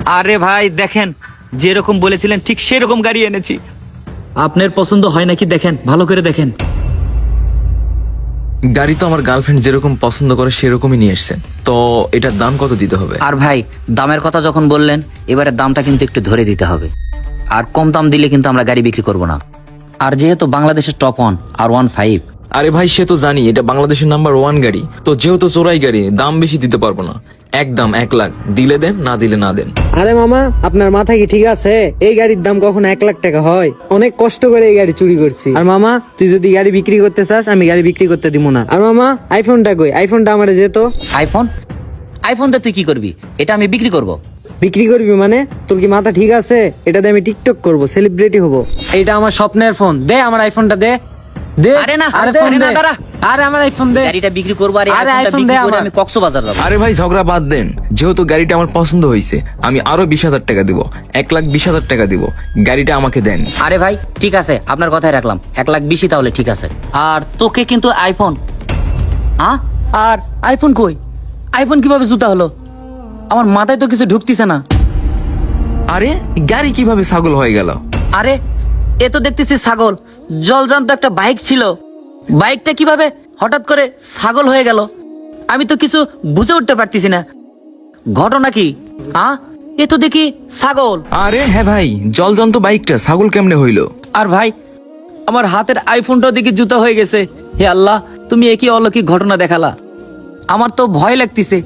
আরে ভাই দেখেন, যেরকম বলেছিলেন ঠিক সেরকম গাড়ি এনেছি। আপনার পছন্দ হয় নাকি দেখেন, ভালো করে দেখেন। গাড়ি তো আমার গার্লফ্রেন্ড যেরকম পছন্দ করে সেরকমই নিয়ে এসছেন, তো এটার দাম কত দিতে হবে? আর ভাই, দামের কথা যখন বললেন, এবারে দামটা কিন্তু একটু ধরে দিতে হবে। আর কম দাম দিলে কিন্তু আমরা গাড়ি বিক্রি করব না। আর যেহেতু বাংলাদেশের টপ 1 আর 1.5। আরে ভাই, সে তো জানি এটা বাংলাদেশের নাম্বার 1 গাড়ি, তো যেহেতু চোরাই গাড়ি দাম বেশি দিতে পারবো না। একদম 1 লাখ, দিলে দেন, না দিলে না দেন। আরে মামা, আপনার মাথা কি ঠিক আছে? এই গাড়ির দাম কখনো 1 লাখ টাকা হয়? অনেক কষ্ট করে এই গাড়ি চুরি করছি। আর মামা, তুই যদি গাড়ি বিক্রি করতে চাস, আমি গাড়ি বিক্রি করতে দিব না। আর মামা, আইফোনটা কই? আইফোনটা আমারে যেত। আইফোন দিয়ে তুই কি করবি? এটা আমি বিক্রি করব। বিক্রি করবি মানে? তোর কি মাথা ঠিক আছে? এটা দিয়ে আমি টিকটক করব, সেলিব্রিটি হব। এটা আমার স্বপ্নের ফোন। দে আমার আইফোনটা, দে দে। আরে না, আরে আরে ফোন না, দে। দাঁড়া। আরে আমার আইফোন দে। গাড়িটা বিক্রি করব আর এই আরে আইফোনটা আইফোন বিক্রি দে করে আমার। আমি কক্সবাজার যাব। আরে ভাই, ঝগড়া বাদ দেন। যেহেতু গাড়িটা আমার পছন্দ হয়েছে, আমি আরো 20,000 টাকা দিব। 1,20,000 টাকা দিব। গাড়িটা আমাকে দেন। আরে ভাই, ঠিক আছে, আপনার কথাই রাখলাম। 1,20,000 তাহলে ঠিক আছে। আর তোকে কিন্তু আইফোন। আর আইফোন কই? আইফোন কিভাবে জুতা হলো? আমার মাথায় তো কিছু ঢুকতিছে না। আরে গাড়ি কিভাবে ছাগল হয়ে গেল? আরে এ তো দেখতেছি ছাগল। জলজান্ত একটা বাইক ছিল, বাইকটা কিভাবে হঠাৎ করে ছাগল হয়ে গেল? আমি তো কিছু বুঝে উঠতে পারতেছি না। ঘটনা কি? এ তো দেখি ছাগল। আরে হ্যাঁ ভাই, জলজন্ত বাইকটা ছাগল কেমনে হইলো? আর ভাই, আমার হাতের আইফোনটাও দেখি জুতা হয়ে গেছে। হে আল্লাহ, তুমি একই অলৌকিক ঘটনা দেখালা। আমার তো ভয় লাগতেছে।